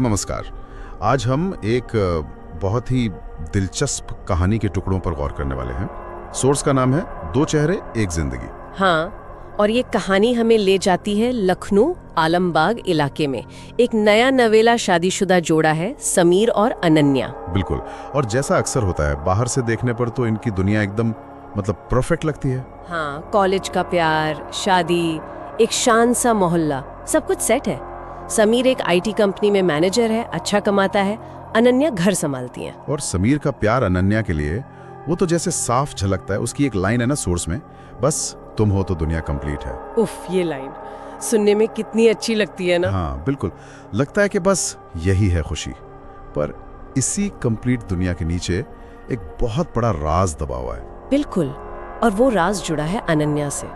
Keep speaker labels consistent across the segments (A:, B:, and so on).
A: नमस्कार। आज हम एक बहुत ही दिलचस्प कहानी के टुकड़ों पर गौर करने वाले हैं। सोर्स का नाम है दो चेहरे एक जिंदगी।
B: हाँ, और ये कहानी हमें ले जाती है लखनऊ आलमबाग इलाके में। एक नया नवेला शादीशुदा जोड़ा है, समीर और अनन्या।
A: बिल्कुल, और जैसा अक्सर होता है बाहर से देखने पर तो इनकी दुनिया एकदम परफेक्ट लगती है।
B: हाँ, कॉलेज का प्यार, शादी, एक शांत सा मोहल्ला, सब कुछ सेट है। समीर एक आईटी कंपनी में मैनेजर है, अच्छा कमाता है। अनन्या घर संभालती है।
A: और समीर का प्यार अनन्या के लिए वो तो जैसे साफ झलकता है। उसकी एक लाइन है ना सोर्स में, बस तुम हो तो दुनिया कंप्लीट है।
B: उफ, ये लाइन सुनने में कितनी अच्छी लगती है ना।
A: हाँ बिल्कुल, लगता है कि बस यही है खुशी। पर इसी कंप्लीट दुनिया के नीचे एक बहुत बड़ा राज दबा हुआ है।
B: बिल्कुल, और वो राज जुड़ा है अनन्या से,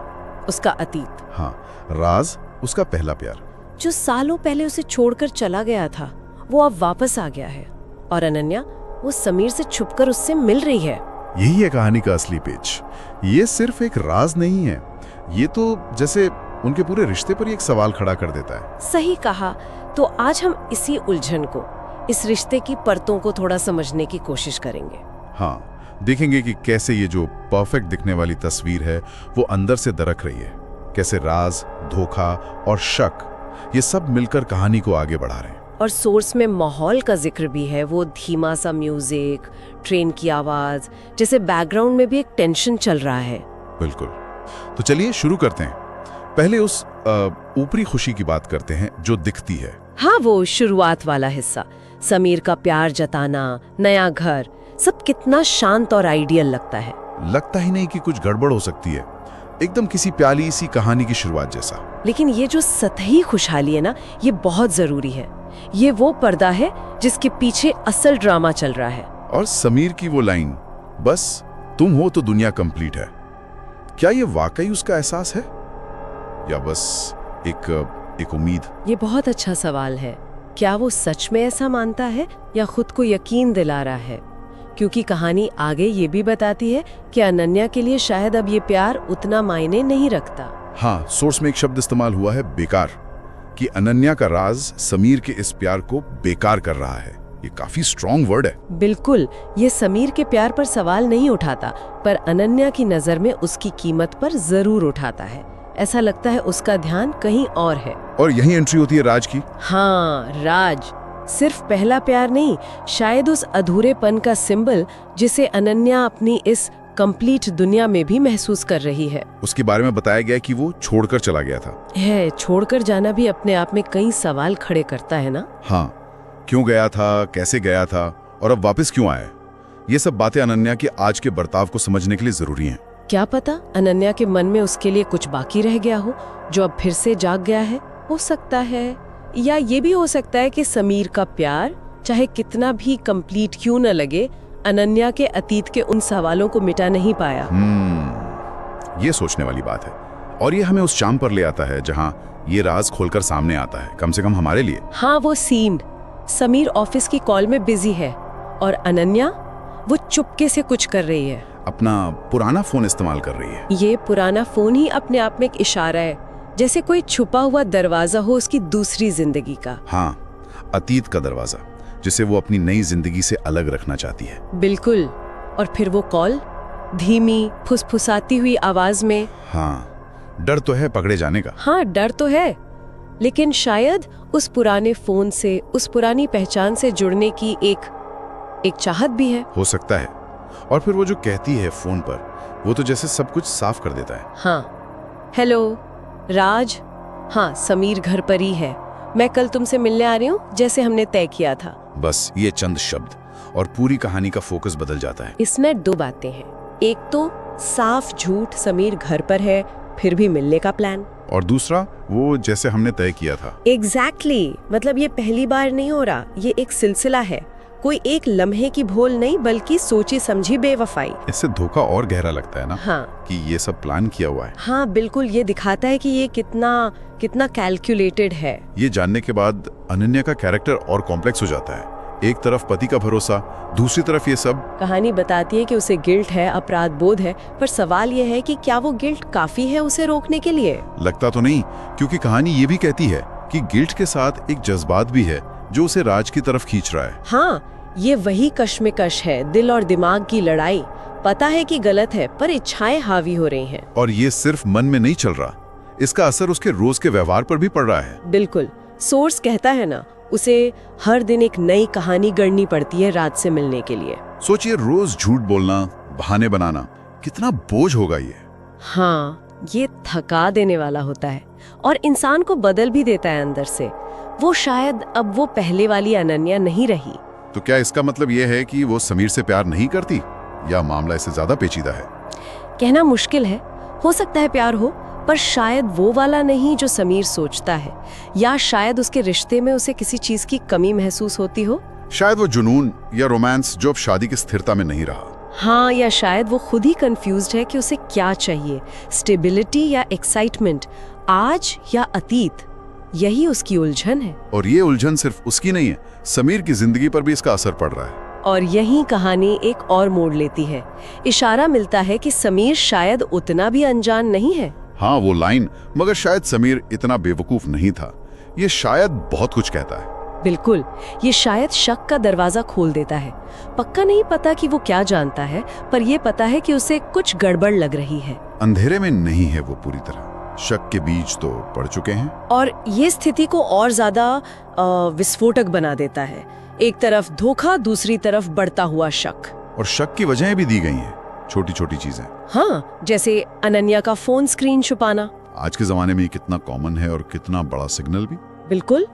B: उसका अतीत।
A: हाँ, राज उसका पहला प्यार,
B: जो सालों पहले उसे छोड़कर चला गया था, वो अब वापस आ गया है। और अनन्या वो समीर से छुपकर उससे मिल रही है।
A: यही है कहानी का असली पेच। ये सिर्फ एक राज नहीं है, ये तो जैसे उनके पूरे रिश्ते पर एक सवाल खड़ा कर देता है।
B: सही कहा। तो आज हम इसी उलझन को, इस रिश्ते की परतों को थोड़ा समझने की कोशिश करेंगे।
A: हाँ, देखेंगे कि कैसे ये जो परफेक्ट दिखने वाली तस्वीर है वो अंदर से दरक रही है। कैसे राज, धोखा और शक ये सब मिलकर कहानी को आगे बढ़ा रहे हैं।
B: और सोर्स में माहौल का जिक्र भी है, वो धीमा सा म्यूजिक, ट्रेन की आवाज, जैसे बैकग्राउंड में भी एक टेंशन चल रहा है।
A: बिल्कुल, तो चलिए शुरू करते हैं। पहले उस ऊपरी खुशी की बात करते हैं जो दिखती है।
B: हाँ, वो शुरुआत वाला हिस्सा, समीर का प्यार जताना, नया घर, सब कितना शांत और आइडियल लगता है।
A: लगता ही नहीं कि कुछ गड़बड़ हो सकती है, एकदम किसी प्याली सी कहानी की शुरुआत जैसा।
B: लेकिन ये जो सतही खुशहाली है ना, ये बहुत जरूरी है। ये वो पर्दा है जिसके पीछे असल ड्रामा चल रहा है।
A: और समीर की वो लाइन, बस तुम हो तो दुनिया कंप्लीट है, क्या ये वाकई उसका एहसास है या बस एक उम्मीद?
B: ये बहुत अच्छा सवाल है। क्या वो सच में ऐसा मानता है या खुद को यकीन दिला रहा है? क्योंकि कहानी आगे ये भी बताती है कि अनन्या के लिए शायद अब ये प्यार उतना मायने नहीं रखता।
A: हाँ, सोर्स में एक शब्द इस्तेमाल हुआ है, बेकार, कि अनन्या का राज समीर के इस प्यार को बेकार कर रहा है। ये काफी स्ट्रॉन्ग वर्ड है।
B: बिल्कुल, ये समीर के प्यार पर सवाल नहीं उठाता, पर अनन्या की नजर में उसकी कीमत पर जरूर उठाता है। ऐसा लगता है उसका ध्यान कहीं और है।
A: और यही एंट्री होती है राज की।
B: हाँ, राज सिर्फ पहला प्यार नहीं, शायद उस अधूरेपन का सिंबल जिसे अनन्या अपनी इस कंप्लीट दुनिया में भी महसूस कर रही है।
A: उसके बारे में बताया गया कि वो छोड़कर चला गया था।
B: छोड़कर जाना भी अपने आप में कई सवाल खड़े करता है ना।
A: हाँ, क्यों गया था, कैसे गया था और अब वापस क्यों आया? ये सब बातें अनन्या के आज के बर्ताव को समझने के लिए जरूरी हैं।
B: क्या पता अनन्या के मन में उसके लिए कुछ बाकी रह गया हो जो अब फिर से जाग गया है। हो सकता है, या ये भी हो सकता है कि समीर का प्यार चाहे कितना भी कंप्लीट क्यों न लगे, अनन्या के अतीत के उन सवालों को मिटा नहीं पाया।
A: ये सोचने वाली बात है। और ये हमें उस शाम पर ले आता है जहां ये राज खोलकर सामने आता है, कम से कम हमारे लिए।
B: हाँ, वो सीन, समीर ऑफिस की कॉल में बिजी है और अनन्या वो चुपके से कुछ कर रही है,
A: अपना पुराना फोन इस्तेमाल कर रही है।
B: ये पुराना फोन ही अपने आप में एक इशारा है, जैसे कोई छुपा हुआ दरवाजा हो उसकी दूसरी जिंदगी का।
A: हाँ, अतीत का दरवाजा जिसे वो अपनी नई जिंदगी से अलग रखना चाहती है।
B: बिल्कुल। और फिर वो कॉल धीमी फुसफुसाती हुई आवाज में।
A: हाँ, डर तो है पकड़े जाने का।
B: हाँ, डर तो है, लेकिन शायद उस पुराने फोन से, उस पुरानी पहचान से जुड़ने की एक चाहत भी है।
A: हो सकता है। और फिर वो जो कहती है फोन पर, वो तो जैसे सब कुछ साफ कर देता है।
B: हाँ, हेलो राज, हाँ समीर घर पर ही है, मैं कल तुमसे मिलने आ रही हूँ जैसे हमने तय किया था।
A: बस ये चंद शब्द और पूरी कहानी का फोकस बदल जाता है।
B: इसमें दो बातें हैं, एक तो साफ झूठ, समीर घर पर है फिर भी मिलने का प्लान,
A: और दूसरा वो जैसे हमने तय किया था।
B: एग्जैक्टली, मतलब ये पहली बार नहीं हो रहा, ये एक सिलसिला है, कोई एक लम्हे की भूल नहीं बल्कि सोची समझी बेवफाई।
A: इससे धोखा और गहरा लगता है ना।
B: हाँ,
A: कि ये सब प्लान किया हुआ है।
B: हाँ बिल्कुल, ये दिखाता है कि ये कितना कैलकुलेटेड है।
A: ये जानने के बाद अनन्या का कैरेक्टर और कॉम्प्लेक्स हो जाता है। एक तरफ पति का भरोसा, दूसरी तरफ ये सब।
B: कहानी बताती है कि उसे गिल्ट है, अपराध बोध है, पर सवाल यह है कि क्या वो गिल्ट काफी है उसे रोकने के लिए?
A: लगता तो नहीं, क्योंकि कहानी ये भी कहती है कि गिल्ट के साथ एक जज्बात भी है जो उसे राज की तरफ खींच रहा है।
B: हाँ, ये वही कश्मकश है, दिल और दिमाग की लड़ाई। पता है कि गलत है, पर इच्छाएं हावी हो रही हैं।
A: और ये सिर्फ मन में नहीं चल रहा, इसका असर उसके रोज के व्यवहार पर भी पड़ रहा है।
B: बिल्कुल। सोर्स कहता है ना, उसे हर दिन एक नई कहानी गढ़नी पड़ती है राज से मिलने के लिए।
A: सोचिए, रोज झूठ बोलना, बहाने बनाना, कितना बोझ होगा ये।
B: हाँ, ये थका देने वाला होता है और इंसान को बदल भी देता है अंदर से। वो शायद अब वो पहले वाली अनन्या नहीं रही।
A: तो क्या इसका मतलब ये है कि वो समीर से प्यार नहीं करती, या मामला इससे ज्यादा पेचीदा है?
B: कहना मुश्किल है। हो सकता है प्यार हो, पर शायद वो वाला नहीं जो समीर सोचता है, या शायद उसके रिश्ते में उसे किसी चीज की कमी महसूस होती हो।
A: शायद वो जुनून या रोमांस जो अब शादी की स्थिरता में नहीं रहा।
B: हाँ, या शायद वो खुद ही कंफ्यूज्ड है कि उसे क्या चाहिए, स्टेबिलिटी या एक्साइटमेंट, आज या अतीत। यही उसकी उलझन है।
A: और ये उलझन सिर्फ उसकी नहीं है, समीर की जिंदगी पर भी इसका असर पड़ रहा है।
B: और यही कहानी एक और मोड़ लेती है। इशारा मिलता है कि समीर शायद उतना भी अनजान नहीं है।
A: हाँ, वो लाइन, मगर शायद समीर इतना बेवकूफ नहीं था, ये शायद बहुत कुछ कहता है।
B: बिल्कुल, ये शायद शक का दरवाजा खोल देता है। पक्का नहीं पता कि वो क्या जानता है, पर ये पता है कि उसे कुछ गड़बड़ लग रही है।
A: अंधेरे में नहीं है वो पूरी तरह, शक के बीज तो पड़ चुके हैं।
B: और ये स्थिति को और ज्यादा विस्फोटक बना देता है। एक तरफ धोखा, दूसरी तरफ बढ़ता हुआ शक।
A: और शक की वजहें भी दी गई हैं, छोटी छोटी चीजें।
B: हाँ, जैसे अनन्या का फोन स्क्रीन छुपाना।
A: आज के जमाने में ये कितना कॉमन है और कितना बड़ा सिग्नल भी।
B: बिल्कुल,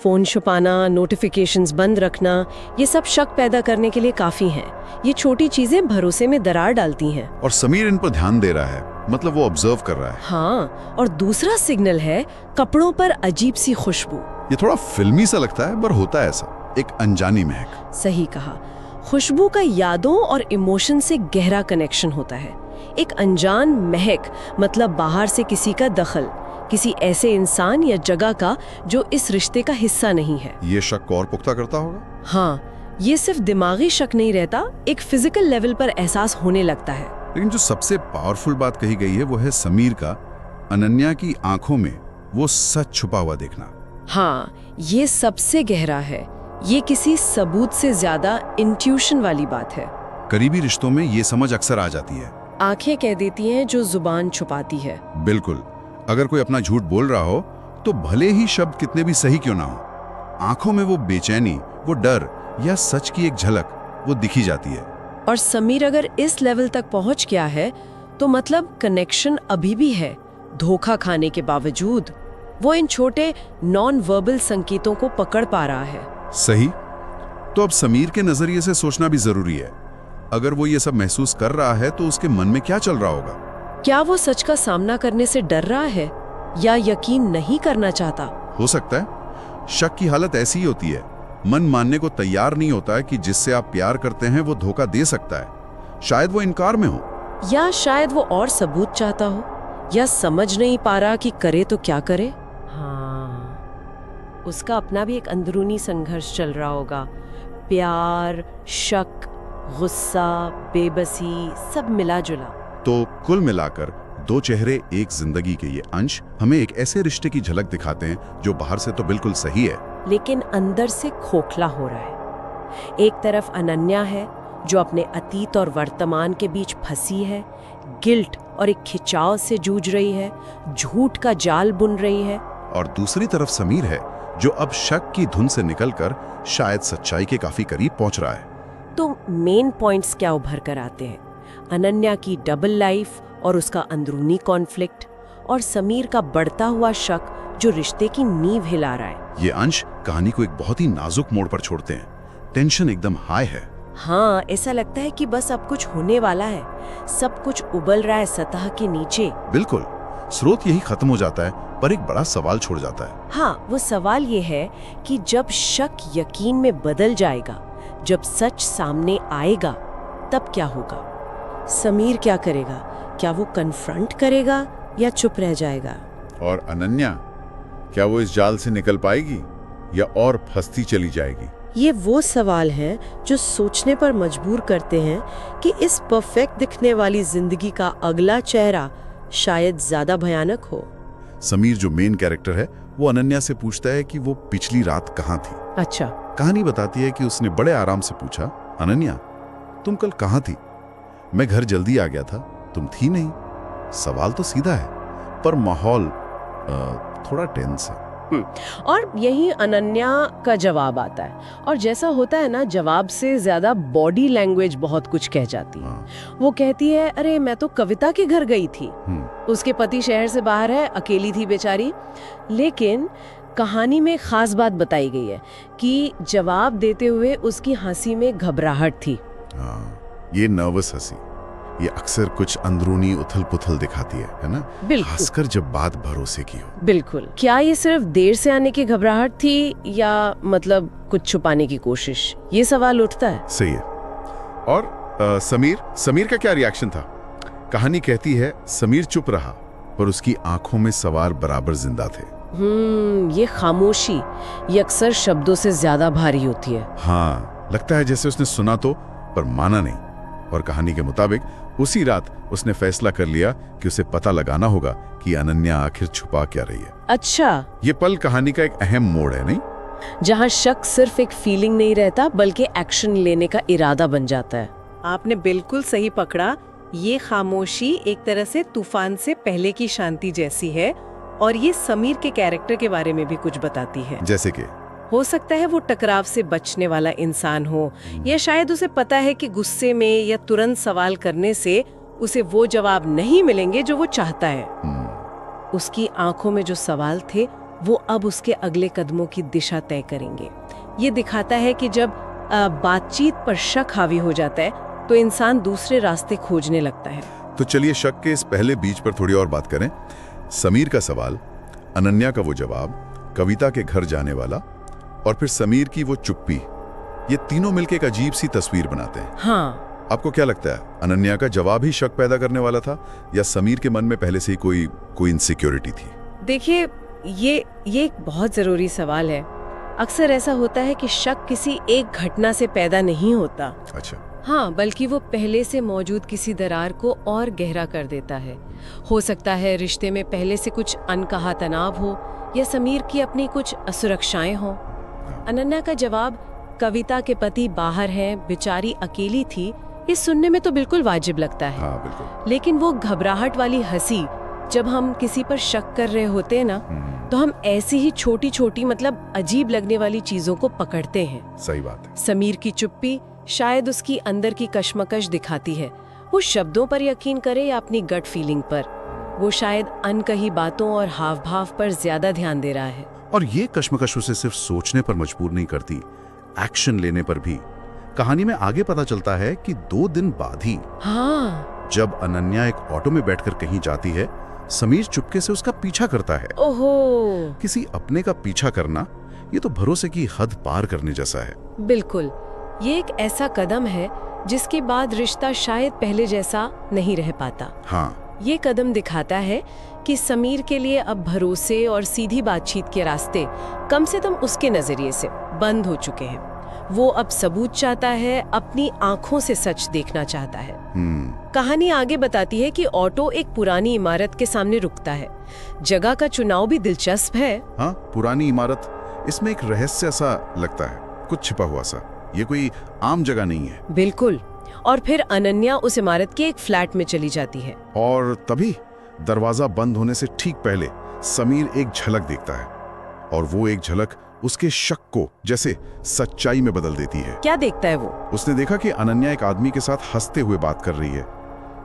B: फोन छुपाना, नोटिफिकेशंस बंद रखना, ये सब शक पैदा करने के लिए काफी हैं। ये छोटी चीजें भरोसे में दरार डालती हैं।
A: और समीर इन पर ध्यान दे रहा है, मतलब वो ऑब्जर्व कर रहा है।
B: हाँ, और दूसरा सिग्नल है कपड़ों पर अजीब सी खुशबू।
A: ये थोड़ा फिल्मी सा लगता है, पर होता है ऐसा, एक अनजानी महक।
B: सही कहा। खुशबू का यादों और इमोशन से गहरा कनेक्शन होता है। एक अनजान महक, मतलब बाहर से किसी का दखल, किसी ऐसे इंसान या जगह का जो इस रिश्ते का हिस्सा नहीं है।
A: ये शक और पुख्ता करता होगा।
B: हाँ, ये सिर्फ दिमागी शक नहीं रहता, एक फिजिकल लेवल पर एहसास होने लगता है।
A: लेकिन जो सबसे पावरफुल बात कही गई है वो है समीर का अनन्या की आंखों में वो सच छुपा हुआ देखना।
B: हाँ, ये सबसे गहरा है। ये किसी सबूत से ज्यादा इंट्यूशन वाली बात है।
A: करीबी रिश्तों में ये समझ अक्सर आ जाती है।
B: आंखें कह देती हैं जो जुबान छुपाती है।
A: बिल्कुल, अगर कोई अपना झूठ बोल रहा हो तो भले ही शब्द कितने भी सही क्यों ना हो, आंखों में वो बेचैनी, वो डर या सच की एक झलक वो दिखी जाती है।
B: और समीर अगर इस लेवल तक पहुंच गया है तो मतलब कनेक्शन अभी भी है। धोखा खाने के बावजूद वो इन छोटे नॉन वर्बल संकेतों को पकड़ पा रहा है।
A: सही। तो अब समीर के नजरिए से सोचना भी जरूरी है। अगर वो ये सब महसूस कर रहा है तो उसके मन में क्या चल रहा होगा?
B: क्या वो सच का सामना करने से डर रहा है या यकीन नहीं करना चाहता?
A: हो सकता है शक की हालत ऐसी ही होती है, मन मानने को तैयार नहीं होता है कि जिससे आप प्यार करते हैं वो धोखा दे सकता है। शायद वो इनकार में हो,
B: या शायद वो और सबूत चाहता हो, या समझ नहीं पा रहा कि करे तो क्या करे। हाँ, उसका अपना भी एक अंदरूनी संघर्ष चल रहा होगा। प्यार, शक, गुस्सा, बेबसी, सब मिला जुला।
A: तो कुल मिलाकर दो चेहरे एक जिंदगी के ये अंश हमें एक ऐसे रिश्ते की झलक दिखाते हैं जो बाहर से तो बिल्कुल सही है,
B: लेकिन अंदर से खोखला हो रहा है। एक तरफ अनन्या है जो अपने अतीत और वर्तमान के बीच फंसी है, गिल्ट और एक खिंचाव से जूझ रही है, झूठ का जाल बुन रही है।
A: और दूसरी तरफ समीर है जो अब शक की धुन से निकलकर शायद सच्चाई के काफी करीब पहुंच रहा है।
B: तो मेन पॉइंट्स क्या उभर कर आते हैं? अनन्या की डबल लाइफ और उसका अंदरूनी कॉन्फ्लिक्ट, और समीर का बढ़ता हुआ शक जो रिश्ते की नींव हिला रहा है।
A: ये अंश कहानी को एक बहुत ही नाजुक मोड़ पर छोड़ते हैं। टेंशन एकदम हाई है।
B: हाँ, ऐसा लगता है कि बस अब कुछ होने वाला है, सब कुछ उबल रहा है सतह के नीचे।
A: बिल्कुल, स्रोत यही खत्म हो जाता है, पर एक बड़ा सवाल छोड़ जाता है।
B: हाँ, वो सवाल ये है कि जब शक यकीन में बदल जाएगा, जब सच सामने आएगा, तब क्या होगा? समीर क्या करेगा? क्या वो कन्फ्रंट करेगा या चुप रह जाएगा?
A: और अनन्या, क्या वो इस जाल से निकल पाएगी या और फंसती चली जाएगी?
B: ये वो सवाल हैं जो सोचने पर मजबूर करते हैं कि इस परफेक्ट दिखने वाली जिंदगी का अगला चेहरा शायद ज्यादा भयानक हो।
A: समीर जो मेन कैरेक्टर है वो अनन्या से पूछता है कि वो पिछली रात कहाँ थी।
B: अच्छा।
A: कहानी बताती है कि उसने बड़े आराम से पूछा, अनन्या तुम कल कहाँ थी? मैं घर जल्दी आ गया था, तुम थी नहीं। सवाल तो सीधा है, पर माहौल थोड़ा टेंस है।
B: और यही अनन्या का जवाब आता है, और जैसा होता है ना, जवाब से ज्यादा बॉडी लैंग्वेज बहुत कुछ कह जाती है। वो कहती है, अरे मैं तो कविता के घर गई थी। उसके पति शहर से बाहर है, अकेली थी बेचारी। लेकिन कहानी में खास बात बताई गई है कि जवाब देते हुए उसकी हंसी में घबराहट थी।
A: ये नर्वस हंसी, ये अक्सर कुछ अंदरूनी उथल-पुथल दिखाती है ना?
B: बिल्कुल।
A: खासकर जब बात भरोसे की हो।
B: बिल्कुल। क्या ये सिर्फ देर से आने की घबराहट थी, या मतलब कुछ छुपाने की कोशिश? ये सवाल उठता है।
A: सही है। और समीर का क्या रिएक्शन था? कहानी कहती है समीर चुप रहा, पर उसकी आंखों में सवाल बराबर जिंदा थे।
B: ये खामोशी, ये अक्सर शब्दों से ज्यादा भारी होती है।
A: हाँ, लगता है जैसे उसने सुना तो, पर माना नहीं। और कहानी के मुताबिक उसी रात उसने फैसला कर लिया कि उसे पता लगाना होगा कि अनन्या आखिर छुपा क्या रही है।
B: अच्छा।
A: ये पल कहानी का एक अहम मोड़ है, नहीं?
B: जहाँ शक सिर्फ एक फीलिंग नहीं रहता, बल्कि एक्शन लेने का इरादा बन जाता है।
C: आपने बिल्कुल सही पकड़ा। ये खामोशी एक तरह से तूफान से पहले की शांति जैसी है, और ये समीर के कैरेक्टर के बारे में भी कुछ बताती है।
A: जैसे कि
C: हो सकता है वो टकराव से बचने वाला इंसान हो, या शायद उसे पता है कि गुस्से में या तुरंत सवाल करने से उसे वो जवाब नहीं मिलेंगे जो वो चाहता है। उसकी आंखों में जो सवाल थे वो अब उसके अगले कदमों की दिशा तय करेंगे। ये दिखाता है कि जब बातचीत पर शक हावी हो जाता है तो इंसान दूसरे रास्ते खोजने लगता है।
A: तो चलिए शक के इस पहले बीच पर थोड़ी और बात करें। समीर का सवाल, अनन्या का वो जवाब, कविता के घर जाने वाला, और फिर समीर की वो चुप्पी, ये तीनों मिलकर एक अजीब सी तस्वीर बनाते हैं।
B: हाँ।
A: आपको क्या लगता है, अनन्या का जवाब ही शक पैदा करने वाला था, या समीर के मन में पहले से ही कोई इनसिक्योरिटी थी?
C: देखिए, ये एक बहुत जरूरी सवाल है। अक्सर ऐसा होता है कि शक किसी एक घटना से पैदा नहीं होता।
A: अच्छा।
C: हाँ, बल्कि वो पहले से मौजूद किसी दरार को और गहरा कर देता है। हो सकता है रिश्ते में पहले से कुछ अनकहा तनाव हो, या समीर की अपनी कुछ असुरक्षाएं हों। अनन्या का जवाब, कविता के पति बाहर हैं, बेचारी अकेली थी, ये सुनने में तो बिल्कुल वाजिब लगता है।
A: हाँ, बिल्कुल।
C: लेकिन वो घबराहट वाली हंसी, जब हम किसी पर शक कर रहे होते हैं ना, तो हम ऐसी ही छोटी छोटी मतलब अजीब लगने वाली चीजों को पकड़ते हैं।
A: सही बात है।
C: समीर की चुप्पी शायद उसकी अंदर की कश्मकश दिखाती है। वो शब्दों पर यकीन करे या अपनी गट फीलिंग पर, वो शायद अनकही बातों और हाव भाव पर ज्यादा ध्यान दे रहा है।
A: और ये कश्मकश उसे सिर्फ सोचने पर मजबूर नहीं करती, एक्शन लेने पर भी। कहानी में आगे पता चलता है कि 2 दिन बाद ही,
C: हाँ,
A: जब अनन्या एक ऑटो में बैठकर कहीं जाती है, समीर चुपके से उसका पीछा करता है।
C: ओहो।
A: किसी अपने का पीछा करना, ये तो भरोसे की हद पार करने जैसा है।
C: बिल्कुल, ये एक ऐसा कदम है जिसके बाद रिश्ता शायद पहले जैसा नहीं रह पाता।
A: हाँ।
C: ये कदम दिखाता है कि समीर के लिए अब भरोसे और सीधी बातचीत के रास्ते कम से कम उसके नजरिए से बंद हो चुके हैं। वो अब सबूत चाहता है, अपनी आंखों से सच देखना चाहता है। कहानी आगे बताती है कि ऑटो एक पुरानी इमारत के सामने रुकता है। जगह का चुनाव भी दिलचस्प है।
A: हाँ, पुरानी इमारत, इसमें एक रहस्य सा लगता है, कुछ छिपा हुआ सा। ये कोई आम जगह नहीं है।
C: बिल्कुल। और फिर अनन्या उस इमारत के एक फ्लैट में चली जाती है,
A: और तभी दरवाजा बंद होने से ठीक पहले समीर एक झलक देखता है, और वो एक झलक उसके शक को जैसे सच्चाई में बदल देती है।
C: क्या देखता है वो?
A: उसने देखा कि अनन्या एक आदमी के साथ हंसते हुए बात कर रही है।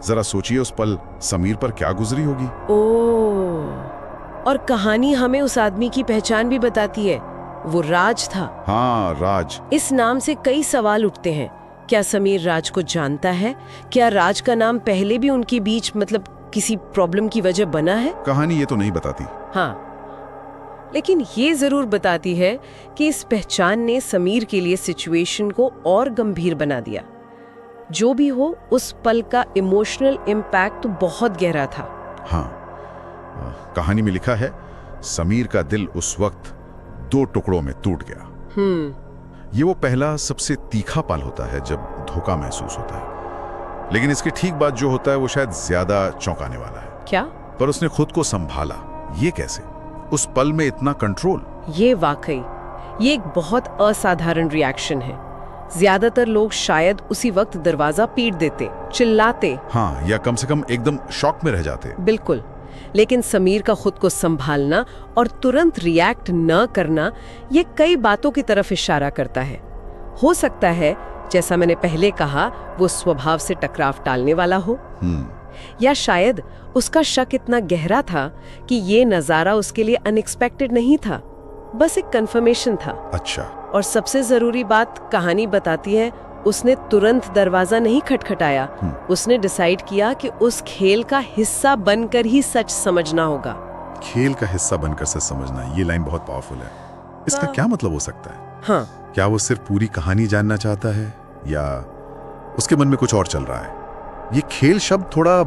A: जरा सोचिए उस पल समीर पर क्या गुजरी होगी।
C: ओह, और कहानी हमें उस आदमी की पहचान भी बताती है। वो राज था।
A: हाँ, राज।
C: इस नाम से कई सवाल उठते हैं। क्या समीर राज को जानता है? क्या राज का नाम पहले भी उनके बीच मतलब किसी प्रॉब्लम की वजह बना है?
A: कहानी ये तो नहीं बताती।
C: हाँ, लेकिन ये जरूर बताती है कि इस पहचान ने समीर के लिए सिचुएशन को और गंभीर बना दिया। जो भी हो, उस पल का इमोशनल इम्पैक्ट तो बहुत गहरा था।
A: हाँ, कहानी में लिखा है, समीर का दिल उस वक्त 2 टुकड़ों में टूट गया। ये वो पहला सबसे तीखा पल होता है जब धोखा महसूस होता है। लेकिन इसके ठीक बाद जो होता है वो शायद ज्यादा चौंकाने वाला है।
C: क्या?
A: पर उसने खुद को संभाला। ये कैसे? उस पल में इतना कंट्रोल।
C: ये वाकई ये एक बहुत असाधारण रिएक्शन है। ज्यादातर लोग शायद उसी वक्त दरवाजा पीट देते, चिल्लाते।
A: हाँ, या कम से कम एकदम शॉक में रह जाते।
C: बिल्कुल। लेकिन समीर का खुद को संभालना और तुरंत रिएक्ट न करना, ये कई बातों की तरफ इशारा करता है। हो सकता है, जैसा मैंने पहले कहा, वो स्वभाव से टकराव टालने वाला हो, या शायद उसका शक इतना गहरा था कि ये नजारा उसके लिए अनएक्सपेक्टेड नहीं था, बस एक कंफर्मेशन था।
A: अच्छा।
C: और सबसे जरूरी बात कहानी बताती है, उसने तुरंत दरवाजा नहीं खटखटाया। उसने डिसाइड किया कि उस खेल का हिस्सा बनकर ही सच समझना होगा।
A: खेल का हिस्सा बनकर सच समझना, ये लाइन बहुत पावरफुल है। इसका क्या मतलब हो सकता है?
C: हाँ,
A: क्या वो सिर्फ पूरी कहानी जानना चाहता है, या उसके मन में कुछ और चल रहा है? ये खेल शब्द थोड़ा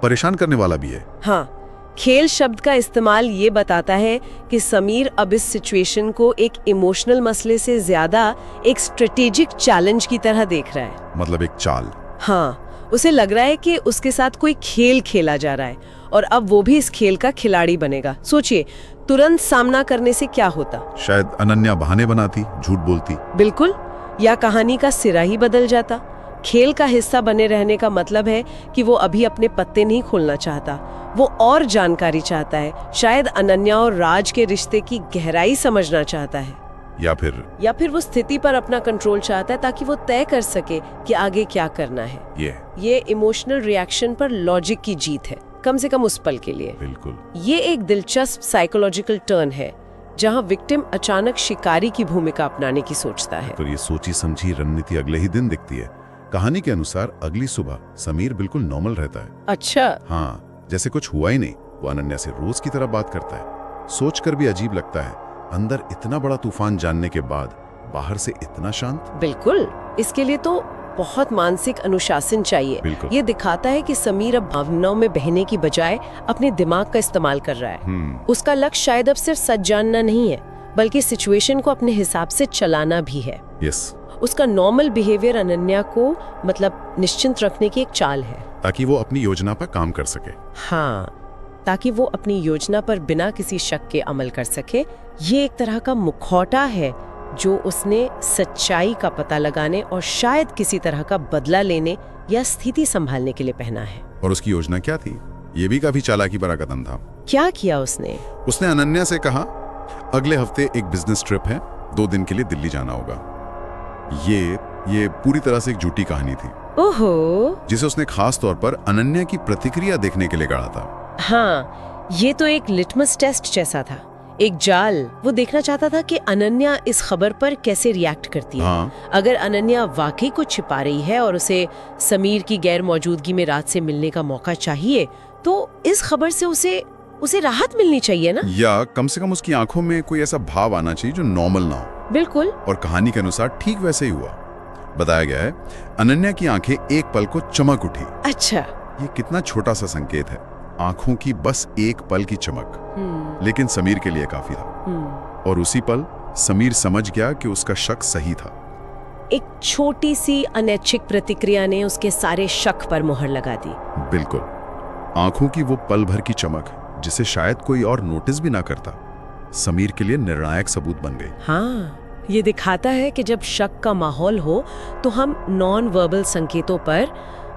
A: परेशान करने वाला भी है।
C: हाँ, खेल शब्द का इस्तेमाल ये बताता है कि समीर अब इस सिचुएशन को एक इमोशनल मसले से ज्यादा एक स्ट्रेटेजिक चैलेंज की तरह देख रहा है।
A: मतलब एक चाल।
C: हाँ, उसे लग रहा है कि उसके साथ कोई खेल खेला जा रहा है और अब वो भी इस खेल का खिलाड़ी बनेगा। सोचिए, तुरंत सामना करने से क्या होता?
A: शायद अनन्या बहाने बनाती, झूठ बोलती।
C: बिल्कुल, या कहानी का सिरा ही बदल जाता। खेल का हिस्सा बने रहने का मतलब है कि वो अभी अपने पत्ते नहीं खोलना चाहता, वो और जानकारी चाहता है। शायद अनन्या और राज के रिश्ते की गहराई समझना चाहता है,
A: या फिर
C: वो स्थिति पर अपना कंट्रोल चाहता है ताकि वो तय कर सके कि आगे क्या करना है। ये इमोशनल रिएक्शन पर लॉजिक की जीत है, कम से कम उस पल के लिए।
A: बिल्कुल।
C: ये एक दिलचस्प साइकोलॉजिकल टर्न है, जहां विक्टिम अचानक शिकारी की भूमिका अपनाने की सोचता है।
A: तो ये सोची समझी रणनीति अगले ही दिन दिखती है। कहानी के अनुसार अगली सुबह समीर बिल्कुल नॉर्मल रहता है।
C: अच्छा।
A: हाँ, जैसे कुछ हुआ ही नहीं। वो अनन्या से रोज की तरह बात करता है। सोचकर भी अजीब लगता है, अंदर इतना बड़ा तूफान जानने के बाद बाहर से इतना शांत।
C: बिल्कुल, इसके लिए तो बहुत मानसिक अनुशासन चाहिए। ये दिखाता है कि समीर अब भावनाओं में बहने की बजाय अपने दिमाग का इस्तेमाल कर रहा है। उसका लक्ष्य शायद अब सिर्फ सच जानना नहीं है, बल्कि सिचुएशन को अपने हिसाब से चलाना भी है।
A: यस।
C: उसका नॉर्मल बिहेवियर अनन्या को मतलब निश्चिंत रखने की एक चाल है,
A: ताकि वो अपनी योजना पर काम कर सके।
C: हाँ, ताकि वो अपनी योजना पर बिना किसी शक के अमल कर सके। ये एक तरह का मुखौटा है जो उसने सच्चाई का पता लगाने और शायद किसी तरह का बदला लेने या स्थिति संभालने के लिए पहना है।
A: और उसकी योजना क्या थी? ये भी काफी चालाकी भरा कदम था।
C: क्या किया उसने?
A: उसने अनन्या से कहा, अगले हफ्ते एक बिजनेस ट्रिप है, 2 दिन के लिए दिल्ली जाना होगा। ये पूरी तरह से एक झूठी कहानी थी।
C: ओहो,
A: जिसे उसने खास तौर पर अनन्या की प्रतिक्रिया देखने के लिए गढ़ा था।
C: हाँ, ये तो एक लिटमस टेस्ट जैसा था, एक जाल। वो देखना चाहता था कि अनन्या इस खबर पर कैसे रिएक्ट करती है।
A: हाँ।
C: अगर अनन्या वाकई कुछ छिपा रही है और उसे समीर की गैर मौजूदगी में रात से मिलने का मौका चाहिए, तो इस खबर से उसे राहत मिलनी चाहिए ना,
A: या कम से कम उसकी आंखों में कोई ऐसा भाव आना चाहिए जो नॉर्मल ना हो।
C: बिल्कुल।
A: और कहानी के अनुसार ठीक वैसे ही हुआ। बताया गया है, अनन्या की आंखें एक पल को चमक उठी।
C: अच्छा।
A: ये कितना छोटा सा संकेत है, आंखों की बस एक पल की चमक, लेकिन समीर के लिए काफी था। और उसी पल समीर समझ गया कि उसका शक सही था।
C: एक छोटी सी अनैच्छिक प्रतिक्रिया ने उसके सारे शक पर मुहर लगा दी।
A: बिल्कुल, आंखों की वो पल भर की चमक, जिसे शायद कोई और नोटिस भी ना करता, समीर के लिए निर्णायक सबूत बन गई।
C: हाँ, ये दिखाता है कि जब शक का माहौल हो तो हम नॉन वर्बल संकेतों पर,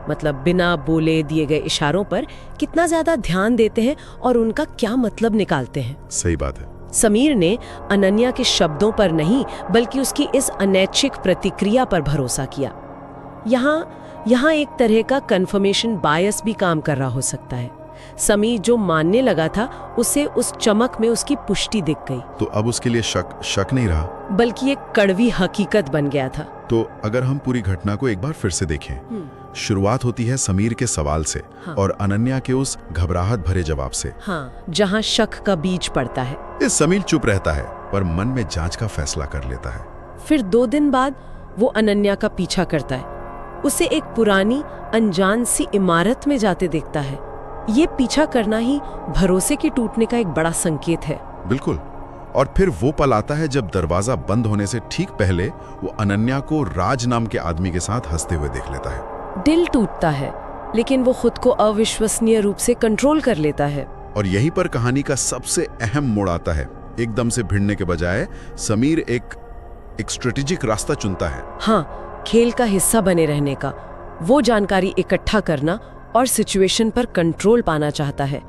C: मतलब बिना बोले दिए गए इशारों पर कितना ज्यादा ध्यान देते हैं और उनका क्या मतलब निकालते हैं।
A: सही बात है।
C: समीर ने अनन्या के शब्दों पर नहीं, बल्कि उसकी इस अनैच्छिक प्रतिक्रिया पर भरोसा किया। यहाँ एक तरह का कंफर्मेशन बायस भी काम कर रहा हो सकता है। समीर जो मानने लगा था, उसे उस चमक में उसकी पुष्टि दिख गई।
A: तो अब उसके लिए शक नहीं रहा,
C: बल्कि एक कड़वी हकीकत बन गया था।
A: तो अगर हम पूरी घटना को एक बार फिर से देखें, शुरुआत होती है समीर के सवाल से। हाँ। और अनन्या के उस घबराहट भरे जवाब से।
C: हाँ, जहाँ शक का बीज पड़ता है।
A: इस समीर चुप रहता है, पर मन में जांच का फैसला कर लेता है।
C: फिर 2 दिन बाद वो अनन्या का पीछा करता है, उसे एक पुरानी अनजान सी इमारत में जाते देखता है। ये पीछा करना ही भरोसे के टूटने का एक बड़ा संकेत है।
A: बिल्कुल। और फिर वो पल आता है जब दरवाजा बंद होने से ठीक पहले वो अनन्या को राज नाम के आदमी के साथ हंसते हुए देख लेता है।
C: दिल टूटता है, लेकिन वो खुद को अविश्वसनीय रूप से कंट्रोल कर लेता है।
A: और यहीं पर कहानी का सबसे अहम मोड़ आता है। एकदम से भिड़ने के बजाय समीर एक स्ट्रेटेजिक रास्ता चुनता है।
B: हाँ, खेल का हिस्सा बने रहने का, वो जानकारी इकट्ठा करना और सिचुएशन पर कंट्रोल पाना चाहता है।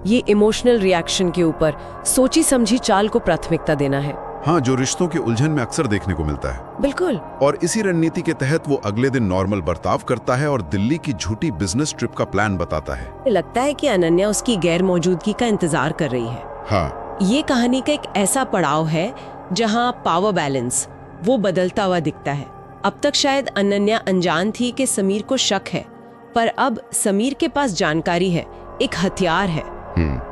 B: ये इमोशनल रिएक्शन के ऊपर सोची समझी चाल को प्राथमिकता देना है।
A: हाँ, जो रिश्तों के उलझन में अक्सर देखने को मिलता है।
B: बिल्कुल।
A: और इसी रणनीति के तहत वो अगले दिन नॉर्मल बर्ताव करता है और दिल्ली की झूठी बिजनेस ट्रिप का प्लान बताता है।
B: लगता है कि अनन्या उसकी गैर मौजूदगी का इंतजार कर रही है।
A: हाँ,
B: ये कहानी का एक ऐसा पड़ाव है जहाँ पावर बैलेंस वो बदलता हुआ दिखता है। अब तक शायद अनन्या अनजान थी कि समीर को शक है, पर अब समीर के पास जानकारी है, एक हथियार है।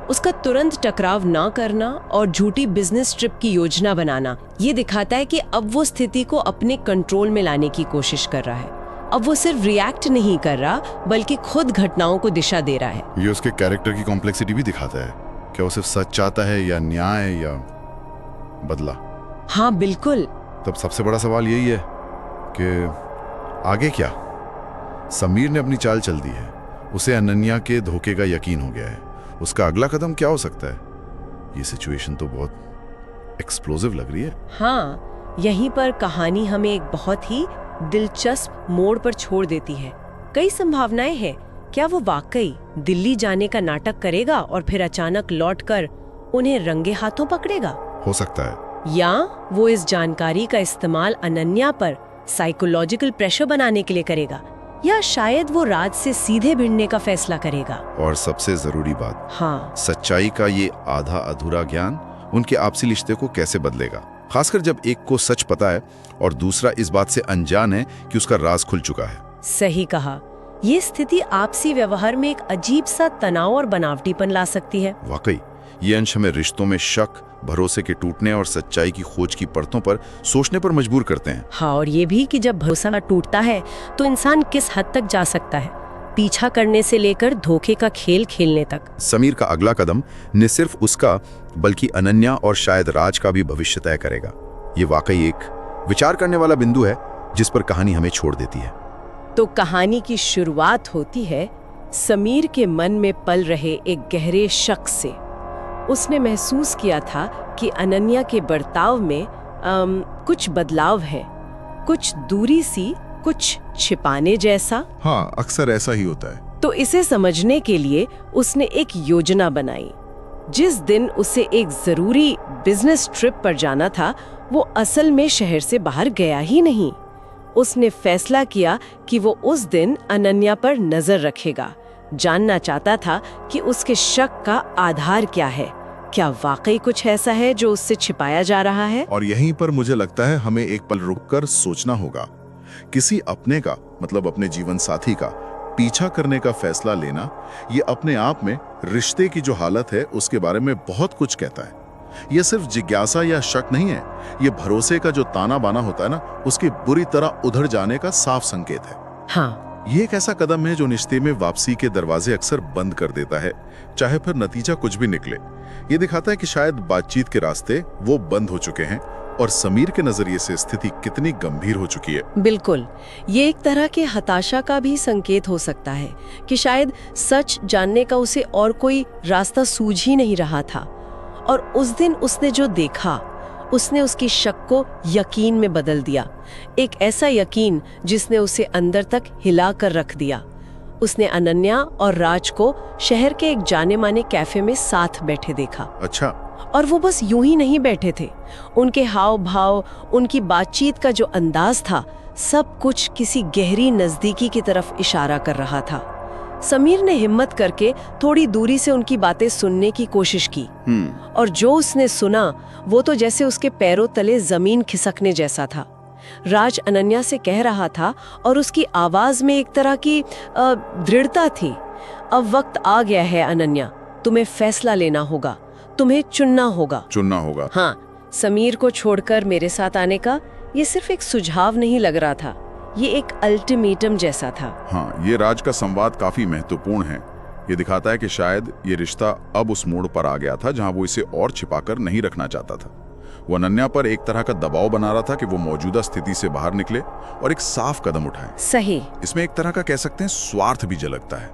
B: उसका तुरंत टकराव ना करना और झूठी बिजनेस ट्रिप की योजना बनाना ये दिखाता है कि अब वो स्थिति को अपने कंट्रोल में लाने की कोशिश कर रहा है। अब वो सिर्फ रिएक्ट नहीं कर रहा, बल्कि खुद घटनाओं को दिशा दे रहा है।
A: ये उसके कैरेक्टर की कॉम्प्लेक्सिटी भी दिखाता है। क्या वो सिर्फ सच चाहता है या न्याय या बदला?
B: हाँ बिल्कुल।
A: तब सबसे बड़ा सवाल यही है कि आगे क्या? समीर ने अपनी चाल चल दी है, उसे अनन्या के धोखे का यकीन हो गया है। उसका अगला कदम क्या हो सकता है? ये सिचुएशन तो बहुत एक्सप्लोसिव लग रही है।
B: हाँ, यहीं पर कहानी हमें एक बहुत ही दिलचस्प मोड़ पर छोड़ देती है। कई संभावनाएं हैं। क्या वो वाकई दिल्ली जाने का नाटक करेगा और फिर अचानक लौटकर उन्हें रंगे हाथों पकड़ेगा?
A: हो सकता है।
B: या वो इस जानकारी का इस्तेमाल अनन्या पर साइकोलॉजिकल प्रेशर बनाने के लिए करेगा, या शायद वो राज से सीधे भिड़ने का फैसला करेगा।
A: और सबसे जरूरी बात,
B: हाँ,
A: सच्चाई का ये आधा अधूरा ज्ञान उनके आपसी रिश्ते को कैसे बदलेगा, खासकर जब एक को सच पता है और दूसरा इस बात से अनजान है कि उसका राज खुल चुका है।
B: सही कहा। ये स्थिति आपसी व्यवहार में एक अजीब सा तनाव और बनावटीपन ला सकती है।
A: वाकई ये अंश हमें रिश्तों में शक, भरोसे के टूटने और सच्चाई की खोज की परतों पर सोचने पर मजबूर करते हैं।
B: हाँ, और ये भी कि जब भरोसा टूटता है तो इंसान किस हद तक जा सकता है, पीछा करने से लेकर धोखे का खेल खेलने तक।
A: समीर का अगला कदम न सिर्फ उसका बल्कि अनन्या और शायद राज का भी भविष्य तय करेगा। ये वाकई एक विचार करने वाला बिंदु है जिस पर कहानी हमें छोड़ देती है।
B: तो कहानी की शुरुआत होती है समीर के मन में पल रहे एक गहरे शक से। उसने महसूस किया था कि अनन्या के बर्ताव में कुछ बदलाव है, कुछ दूरी सी, कुछ छिपाने जैसा।
A: हाँ, अक्सर ऐसा ही होता है।
B: तो इसे समझने के लिए उसने एक योजना बनाई। जिस दिन उसे एक जरूरी बिजनेस ट्रिप पर जाना था, वो असल में शहर से बाहर गया ही नहीं। उसने फैसला किया कि वो उस दिन अनन्या पर नजर रखेगा। जानना चाहता था कि उसके शक का आधार क्या है, क्या वाकई कुछ ऐसा है जो उससे छिपाया जा रहा है।
D: और यहीं पर मुझे लगता है हमें एक पल रुककर सोचना होगा। किसी अपने का, मतलब अपने जीवन साथी का पीछा करने का फैसला लेना, ये अपने आप में रिश्ते की जो हालत है उसके बारे में बहुत कुछ कहता है। ये सिर्फ जिज्ञासा या शक नहीं है, ये भरोसे का जो ताना बाना होता है ना, उसके बुरी तरह उधड़ जाने का साफ संकेत है।
B: हाँ,
D: ये एक ऐसा कदम है जो रिश्ते में वापसी के दरवाजे अक्सर बंद कर देता है, चाहे फिर नतीजा कुछ भी निकले। ये दिखाता है कि शायद बातचीत के रास्ते वो बंद हो चुके हैं और समीर के नजरिए से स्थिति कितनी गंभीर हो चुकी है।
B: बिल्कुल। ये एक तरह के हताशा का भी संकेत हो सकता है कि शायद सच जानने का उसे और कोई रास्ता सूझ ही नहीं रहा था। और उस दिन उसने जो देखा, उसने उसकी शक को यकीन में बदल दिया। एक ऐसा यकीन जिसने उसे अंदर तक हिला कर रख दिया। उसने अनन्या और राज को शहर के एक जाने माने कैफे में साथ बैठे देखा।
D: अच्छा।
B: और वो बस यूं ही नहीं बैठे थे। उनके हाव भाव, उनकी बातचीत का जो अंदाज था, सब कुछ किसी गहरी नजदीकी की तरफ इशारा कर रहा था। समीर ने हिम्मत करके थोड़ी दूरी से उनकी बातें सुनने की कोशिश की। और जो उसने सुना वो तो जैसे उसके पैरों तले जमीन खिसकने जैसा था। राज अनन्या से कह रहा था और उसकी आवाज में एक तरह की दृढ़ता थी। अब वक्त आ गया है अनन्या, तुम्हें फैसला लेना होगा, तुम्हें चुनना होगा। हाँ, समीर को छोड़कर मेरे साथ आने का ये सिर्फ एक सुझाव नहीं लग रहा था, ये एक अल्टीमेटम जैसा था।
A: हाँ, ये राज का संवाद काफी महत्वपूर्ण है। ये दिखाता है कि शायद ये रिश्ता अब उस मोड़ पर आ गया था जहां वो इसे और छिपाकर नहीं रखना चाहता था। वो अनन्या पर एक तरह का दबाव बना रहा था कि वो मौजूदा स्थिति से बाहर निकले और एक साफ कदम उठाए।
B: सही।
A: इसमें एक तरह का कह सकते हैं स्वार्थ भी झलकता है।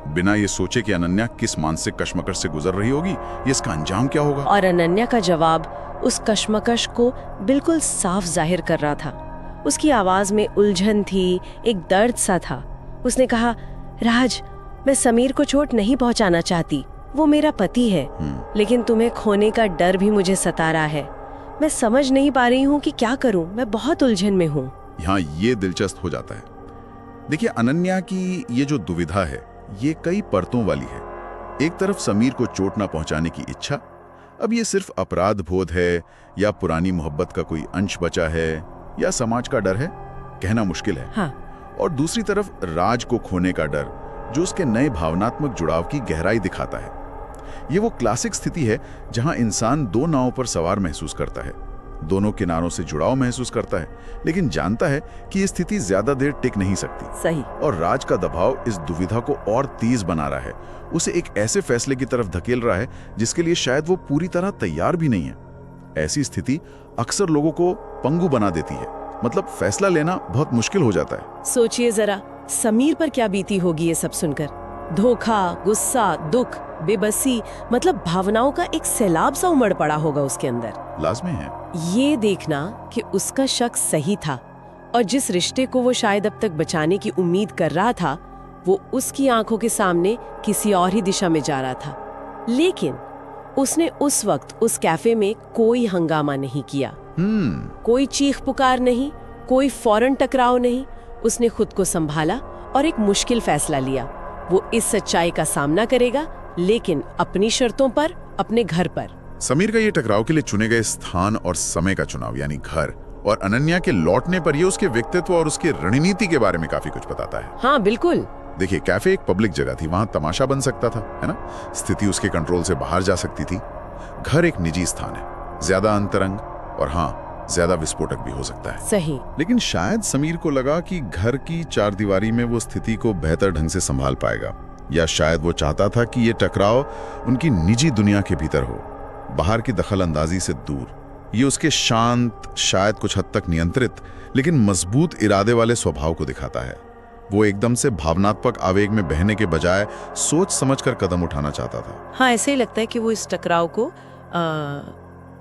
A: बिना ये सोचे कि अनन्या किस मानसिक कश्मकश से गुजर रही होगी, ये इसका अंजाम क्या होगा।
B: और अनन्या का जवाब उस कश्मकश को बिल्कुल साफ जाहिर कर रहा था। उसकी आवाज में उलझन थी, एक दर्द सा था। उसने कहा, राज, मैं समीर को चोट नहीं पहुंचाना चाहती, वो मेरा पति है, लेकिन तुम्हें खोने का डर भी मुझे सता रहा है। मैं समझ नहीं पा रही हूँ कि क्या करूँ, मैं बहुत उलझन में हूँ।
A: यहाँ ये दिलचस्प हो जाता है। देखिए, अनन्या की ये जो दुविधा है, ये कई परतों वाली है। एक तरफ समीर को चोट ना पहुंचाने की इच्छा, अब ये सिर्फ अपराध बोध है या पुरानी मोहब्बत का कोई अंश बचा है या समाज का डर है, कहना मुश्किल है।
B: हाँ।
A: और दूसरी तरफ राज को खोने का डर, जो उसके नए भावनात्मक जुड़ाव की गहराई दिखाता है। ये वो क्लासिक स्थिति है जहां इंसान दो नावों पर सवार महसूस करता है, दोनों किनारों से जुड़ाव महसूस करता है, लेकिन जानता है कि ये स्थिति ज्यादा देर टिक नहीं सकती।
B: सही।
A: और राज का दबाव इस दुविधा को और तेज बना रहा है, उसे एक ऐसे फैसले की तरफ धकेल रहा है जिसके लिए शायद वो पूरी तरह तैयार भी नहीं है। ऐसी स्थिति अक्सर लोगों को पंगु बना देती है, मतलब फैसला लेना बहुत मुश्किल हो जाता है।
B: सोचिए जरा, समीर पर क्या बीती होगी ये सब सुनकर। धोखा, गुस्सा, दुख, बेबसी, मतलब भावनाओं का एक सैलाब सा उमड़ पड़ा होगा उसके अंदर।
A: लाजमी है।
B: ये देखना कि उसका शक सही था और जिस रिश्ते को वो शायद अब तक बचाने की उम्मीद कर रहा था, वो उसकी आंखों के सामने किसी और ही दिशा में जा रहा था। लेकिन उसने उस वक्त उस कैफे में कोई हंगामा नहीं किया, कोई चीख पुकार नहीं, कोई फौरन टकराव नहीं। उसने खुद को संभाला और एक मुश्किल फैसला लिया। वो इस सच्चाई का सामना करेगा, लेकिन अपनी शर्तों पर, अपने घर पर।
A: समीर का ये टकराव के लिए चुने गए स्थान और समय का चुनाव, यानी घर, और अनन्या के लौटने पर ये उसके व्यक्तित्व और उसकी रणनीति के बारे में काफी कुछ बताता है।
B: हाँ बिल्कुल।
A: देखिए, कैफे एक पब्लिक जगह थी, वहां तमाशा बन सकता था, है ना? स्थिति उसके कंट्रोल से बाहर जा सकती थी। घर एक निजी स्थान है, ज्यादा अंतरंग और हाँ, ज्यादा विस्फोटक भी हो सकता है।
B: सही।
A: लेकिन शायद समीर को लगा कि घर की चारदीवारी में वो स्थिति को बेहतर ढंग से संभाल पाएगा, या शायद वो चाहता था कि ये टकराव उनकी निजी दुनिया के भीतर हो, बाहर की दखल अंदाजी से दूर। ये उसके शांत, शायद कुछ हद तक नियंत्रित, लेकिन मजबूत इरादे वाले स्वभाव को दिखाता है। वो एकदम से भावनात्मक आवेग में बहने के बजाय सोच समझकर कदम उठाना चाहता था।
B: हाँ, ऐसे ही लगता है कि वो इस टकराव को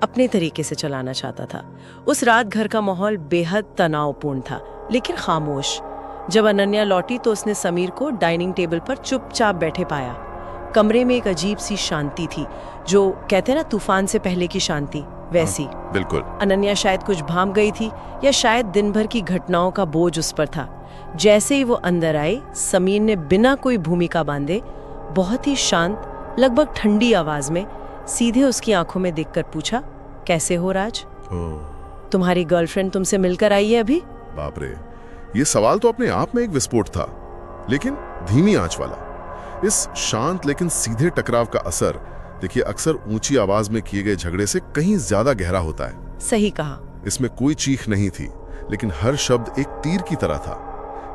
B: अपने तरीके से चलाना चाहता था। उस रात घर का माहौल बेहद तनावपूर्ण था, लेकिन खामोश। जब अनन्या लौटी तो उसने समीर को डाइनिंग टेबल पर चुपचाप बैठे पाया। कमरे में एक अजीब सी शांति थी, जो कहते हैं ना, तूफान से पहले की शांति, वैसी।
A: बिल्कुल।
B: अनन्या शायद कुछ भांप गई थी, या शायद दिन भर की घटनाओं का बोझ उस पर था। जैसे ही वो अंदर आई, समीर ने बिना कोई भूमिका बांधे, बहुत ही शांत, लगभग ठंडी आवाज में सीधे उसकी आंखों में देखकर पूछा, कैसे हो राज? तुम्हारी गर्लफ्रेंड तुमसे मिलकर आई है अभी?
D: बाप रे, ये सवाल तो अपने आप में एक विस्फोट था, लेकिन धीमी आंच वाला। इस शांत लेकिन सीधे टकराव का असर, देखिए, अक्सर ऊंची आवाज में किए गए झगड़े से कहीं ज्यादा गहरा होता है।
B: सही कहा।
D: इसमें कोई चीख नहीं थी, लेकिन हर शब्द एक तीर की तरह था।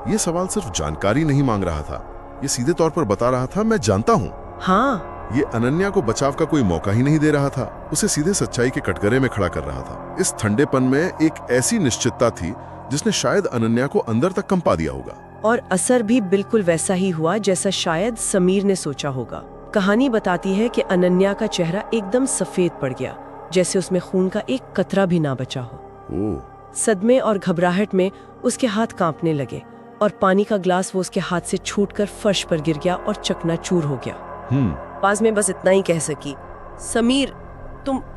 D: ये सवाल सिर्फ जानकारी नहीं मांग रहा था, ये सीधे तौर पर बता रहा था, मैं जानता हूँ।
B: हाँ।
D: ये अनन्या को बचाव का कोई मौका ही नहीं दे रहा था, उसे सीधे सच्चाई के कटघरे में खड़ा कर रहा था। इस ठंडेपन में एक ऐसी निश्चितता थी जिसने शायद अनन्या को अंदर तक कंपा दिया होगा।
B: और असर भी बिल्कुल वैसा ही हुआ जैसा शायद समीर ने सोचा होगा। कहानी बताती है कि अनन्या का चेहरा एकदम सफेद पड़ गया, जैसे उसमें खून का एक कतरा भी ना बचा हो। सदमे और घबराहट में उसके हाथ कांपने लगे और पानी का ग्लास वो उसके हाथ से छूटकर फर्श पर गिर गया और चकनाचूर हो गया। पास में बस इतना ही कह सकी, समीर,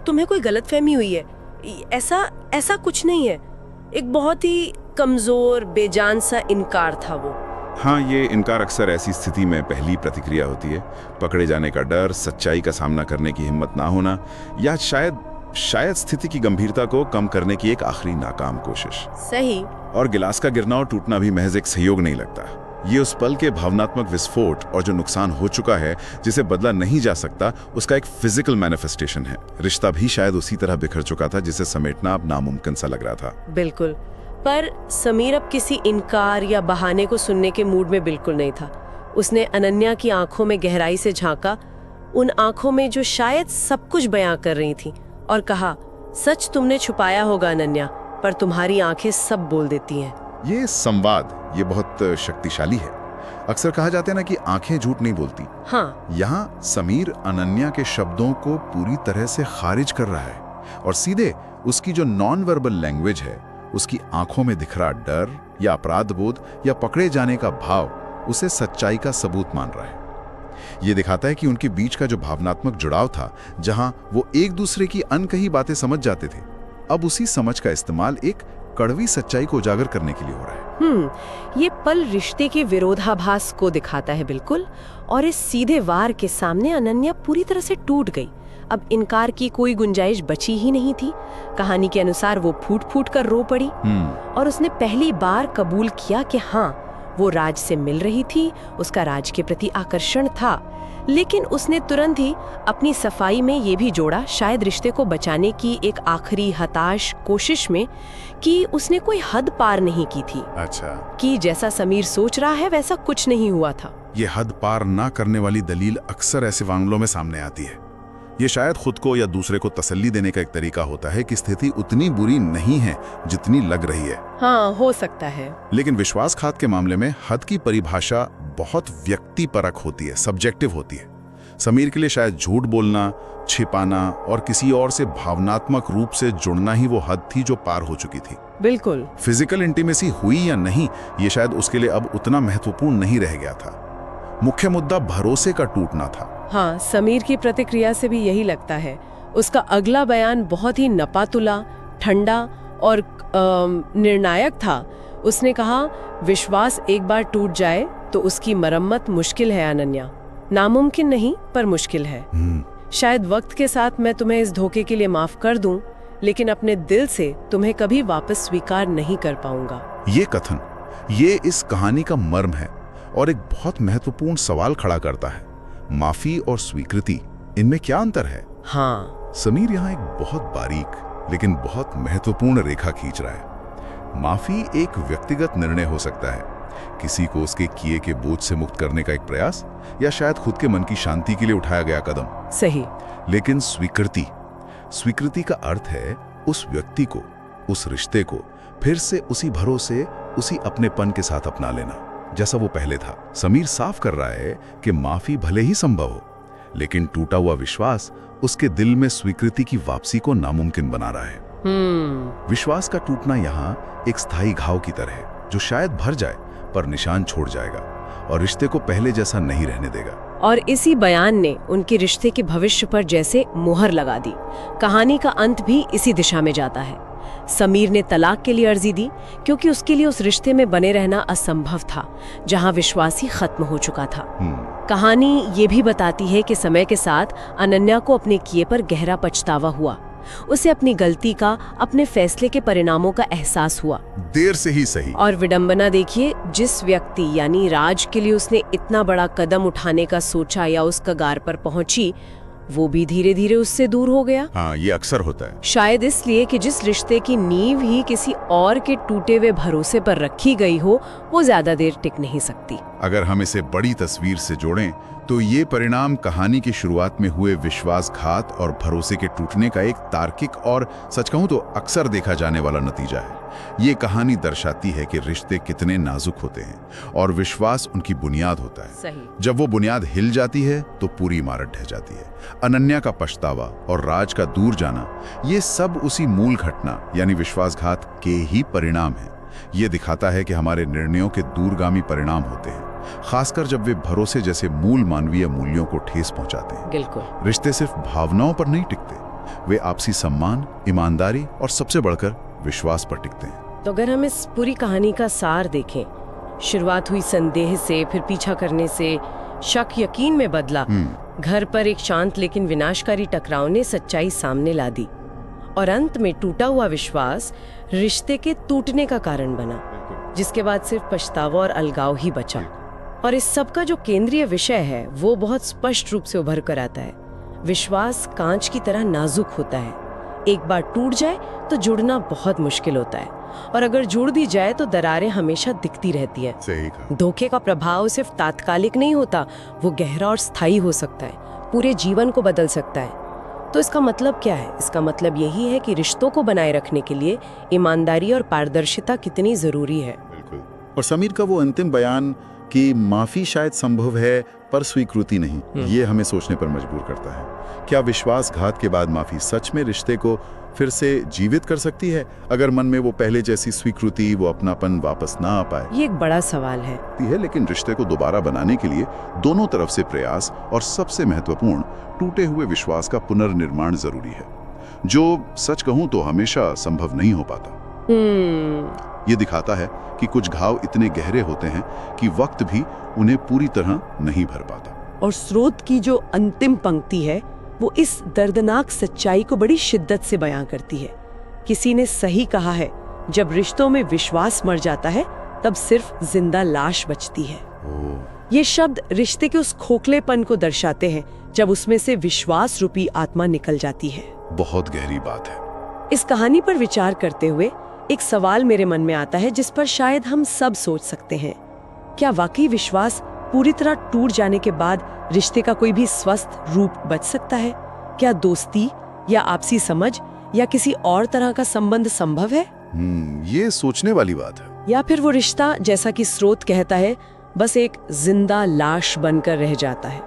B: तुम्हें कोई गलतफहमी हुई है, ऐसा कुछ नहीं है। एक बहुत ही कमजोर, बेजान सा इनकार था वो।
A: हाँ, ये इनकार अक्सर ऐसी स्थिति में पहली प्रतिक्रिया होती है। पकड़े जाने का डर, सच्चाई का सामना करने की हिम्मत ना होना, या शायद स्थिति की गंभीरता को कम करने की एक आखिरी नाकाम कोशिश।
B: सही।
A: और गिलास का गिरना और टूटना भी महज एक सहयोग नहीं लगता। ये उस पल के भावनात्मक विस्फोट और जो नुकसान हो चुका है, जिसे बदला नहीं जा सकता, उसका एक फिजिकल मैनिफेस्टेशन है। रिश्ता भी शायद उसी तरह बिखर चुका था जिसे समेटना अब नामुमकिन सा लग रहा था।
B: बिल्कुल। पर समीर अब किसी इनकार या बहाने को सुनने के मूड में बिल्कुल नहीं था। उसने अनन्या की आंखों में गहराई से झांका, उन आंखों में जो शायद सब कुछ बयां कर रही थी, और कहा, सच तुमने छुपाया होगा अनन्या, पर तुम्हारी आंखें सब बोल देती हैं।
A: ये संवाद, ये बहुत शक्तिशाली है। अक्सर कहा जाता है ना कि आंखें झूठ नहीं बोलती।
C: हाँ,
A: यहाँ समीर अनन्या के शब्दों को पूरी तरह से खारिज कर रहा है और सीधे उसकी जो नॉन वर्बल लैंग्वेज है, उसकी आंखों में दिख रहा डर या अपराध बोध या पकड़े जाने का भाव उसे सच्चाई का सबूत मान रहा है। ये दिखाता है कि उनके बीच का जो भावनात्मक जुड़ाव था, जहां वो एक दूसरे की अनकही बातें समझ जाते थे, अब उसी समझ का इस्तेमाल एक कड़वी सच्चाई को उजागर करने के लिए हो रहा है।
C: ये पल रिश्ते के विरोधाभास को दिखाता है बिल्कुल। और इस सीधे वार के सामने अनन्या पूरी तरह से टूट गई। अब इनकार की कोई गुंजाइश बची ही नहीं थी। कहानी के अनुसार वो फूट फूट कर रो पड़ी और उसने पहली बार कबूल किया कि हाँ, वो राज से मिल रही थी, उसका राज के प्रति आकर्षण था। लेकिन उसने तुरंत ही अपनी सफाई में ये भी जोड़ा, शायद रिश्ते को बचाने की एक आखिरी हताश कोशिश में, कि उसने कोई हद पार नहीं की थी।
A: अच्छा,
C: कि जैसा समीर सोच रहा है वैसा कुछ नहीं हुआ था।
A: ये हद पार ना करने वाली दलील अक्सर ऐसे मामलों में सामने आती है। ये शायद खुद को या दूसरे को तसल्ली देने का एक तरीका होता है कि स्थिति उतनी बुरी नहीं है जितनी लग रही है।
C: हाँ, हो सकता है।
A: लेकिन विश्वासघात के मामले में हद की परिभाषा बहुत व्यक्तिपरक होती है, सब्जेक्टिव होती है। समीर के लिए शायद झूठ बोलना, छिपाना और किसी और से भावनात्मक रूप से जुड़ना ही वो हद थी जो पार हो चुकी थी।
C: बिल्कुल।
A: फिजिकल इंटीमेसी हुई या नहीं, ये शायद उसके लिए अब उतना महत्वपूर्ण नहीं रह गया था। मुख्य मुद्दा भरोसे का टूटना था।
C: हाँ, समीर की प्रतिक्रिया से भी यही लगता है। उसका अगला बयान बहुत ही नपातुला, ठंडा और निर्णायक था। उसने कहा, विश्वास एक बार टूट जाए तो उसकी मरम्मत मुश्किल है अनन्या। नामुमकिन नहीं, पर मुश्किल है। शायद वक्त के साथ मैं तुम्हें इस धोखे के लिए माफ कर दूं, लेकिन अपने दिल से तुम्हें कभी वापस स्वीकार नहीं कर पाऊंगा।
A: ये कथन, ये इस कहानी का मर्म है और एक बहुत महत्वपूर्ण सवाल खड़ा करता है। माफी और स्वीकृति, इनमें क्या अंतर है?
C: हाँ,
A: समीर यहाँ एक बहुत बारीक लेकिन बहुत महत्वपूर्ण रेखा खींच रहा है। माफी एक व्यक्तिगत निर्णय हो सकता है, किसी को उसके किए के बोझ से मुक्त करने का एक प्रयास, या शायद खुद के मन की शांति के लिए उठाया गया कदम।
C: सही।
A: लेकिन स्वीकृति का अर्थ है उस व्यक्ति को, उस रिश्ते को फिर से उसी भरोसे, उसी अपनेपन के साथ अपना लेना जैसा वो पहले था। समीर साफ कर रहा है कि माफी भले ही संभव हो, लेकिन टूटा हुआ विश्वास उसके दिल में स्वीकृति की वापसी को नामुमकिन बना रहा है। विश्वास का टूटना यहाँ एक स्थायी घाव की तरह है, जो शायद भर जाए पर निशान छोड़ जाएगा और रिश्ते को पहले जैसा नहीं रहने देगा।
C: और इसी बयान ने उनके रिश्ते के भविष्य पर जैसे मुहर लगा दी। कहानी का अंत भी इसी दिशा में जाता है। समीर ने तलाक के लिए अर्जी दी क्योंकि उसके लिए उस रिश्ते में बने रहना असंभव था, जहां विश्वास ही खत्म हो चुका था। कहानी ये भी बताती है कि समय के साथ अनन्या को अपने किए पर गहरा पछतावा हुआ। उसे अपनी गलती का, अपने फैसले के परिणामों का एहसास हुआ,
A: देर से ही सही।
C: और विडंबना देखिए, जिस व्यक्ति यानी राज के लिए उसने इतना बड़ा कदम उठाने का सोचा या उस कगार पर पहुंची, वो भी धीरे धीरे उससे दूर हो गया।
A: हाँ, ये अक्सर होता है।
C: शायद इसलिए कि जिस रिश्ते की नींव ही किसी और के टूटे हुए भरोसे पर रखी गई हो, वो ज्यादा देर टिक नहीं सकती।
A: अगर हम इसे बड़ी तस्वीर से जोड़ें तो ये परिणाम कहानी की शुरुआत में हुए विश्वासघात और भरोसे के टूटने का एक तार्किक और सच कहूं तो अक्सर देखा जाने वाला नतीजा है। ये कहानी दर्शाती है कि रिश्ते कितने नाजुक होते हैं और विश्वास उनकी बुनियाद होता है।
C: सही।
A: जब वो बुनियाद हिल जाती है तो पूरी इमारत ढह जाती है। अनन्या का पछतावा और राज का दूर जाना, ये सब उसी मूल घटना यानी विश्वासघात के ही परिणाम है। ये दिखाता है कि हमारे निर्णयों के दूरगामी परिणाम होते हैं, खासकर जब वे भरोसे जैसे मूल मानवीय मूल्यों को ठेस पहुंचाते हैं।
C: बिल्कुल।
A: रिश्ते सिर्फ भावनाओं पर नहीं टिकते, वे आपसी सम्मान, ईमानदारी और सबसे बढ़कर विश्वास पर टिकते हैं।
C: तो अगर हम इस पूरी कहानी का सार देखें, शुरुआत हुई संदेह से, फिर पीछा करने से, शक यकीन में बदला, घर पर एक शांत लेकिन विनाशकारी टकराव ने सच्चाई सामने ला दी, और अंत में टूटा हुआ विश्वास रिश्ते के टूटने का कारण बना, जिसके बाद सिर्फ पछतावा और अलगाव ही बचा। और इस सब का जो केंद्रीय विषय है वो बहुत स्पष्ट रूप से उभर कर आता है। विश्वास कांच की तरह नाजुक होता है, एक बार टूट जाए तो जुड़ना बहुत मुश्किल होता है, और अगर जुड़ भी जाए तो दरारें हमेशा दिखती रहती है।
A: सही कहा।
C: धोखे का प्रभाव सिर्फ तात्कालिक नहीं होता, वो गहरा और स्थायी हो सकता है, पूरे जीवन को बदल सकता है। तो इसका मतलब क्या है? इसका मतलब यही है कि रिश्तों को बनाए रखने के लिए ईमानदारी और पारदर्शिता कितनी जरूरी है।
D: बिल्कुल। और समीर का वो अंतिम बयान
A: कि माफी शायद संभव है पर स्वीकृति नहीं, ये हमें सोचने पर मजबूर करता है। क्या विश्वासघात के बाद माफी सच में रिश्ते को फिर से जीवित कर सकती है, अगर मन में वो पहले जैसी स्वीकृति, वो अपनापन वापस ना आ पाए?
C: ये एक बड़ा सवाल है।
A: लेकिन रिश्ते को दोबारा बनाने के लिए दोनों तरफ से प्रयास और सबसे महत्वपूर्ण टूटे हुए विश्वास का पुनर्निर्माण जरूरी है, जो सच कहूं तो हमेशा संभव नहीं हो पाता। ये दिखाता है कि कुछ घाव इतने गहरे होते हैं कि वक्त भी उन्हें पूरी तरह नहीं भर पाता।
C: और स्रोत की जो अंतिम पंक्ति है वो इस दर्दनाक सच्चाई को बड़ी शिद्दत से बयां करती है। किसी ने सही कहा है, जब रिश्तों में विश्वास मर जाता है तब सिर्फ जिंदा लाश बचती है। ये शब्द रिश्ते के उस खोखलेपन को दर्शाते हैं जब उसमें से विश्वास रूपी आत्मा निकल जाती है।
A: बहुत गहरी बात है।
C: इस कहानी पर विचार करते हुए एक सवाल मेरे मन में आता है जिस पर शायद हम सब सोच सकते हैं। क्या वाकई विश्वास पूरी तरह टूट जाने के बाद रिश्ते का कोई भी स्वस्थ रूप बच सकता है? क्या दोस्ती या आपसी समझ या किसी और तरह का संबंध संभव है?
A: ये सोचने वाली बात है।
C: या फिर वो रिश्ता, जैसा कि स्रोत कहता है, बस एक जिंदा लाश बनकर रह जाता है।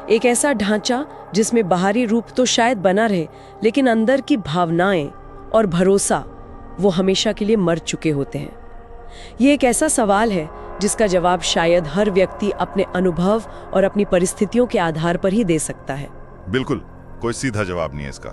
C: एक ऐसा ढांचा जिसमें बाहरी रूप तो शायद बना रहे, लेकिन अंदर की भावनाएं और भरोसा वो हमेशा के लिए मर चुके होते हैं। ये एक ऐसा सवाल है जिसका जवाब शायद हर व्यक्ति अपने अनुभव और अपनी परिस्थितियों के आधार पर ही दे सकता है।
E: बिल्कुल, कोई सीधा जवाब नहीं है इसका।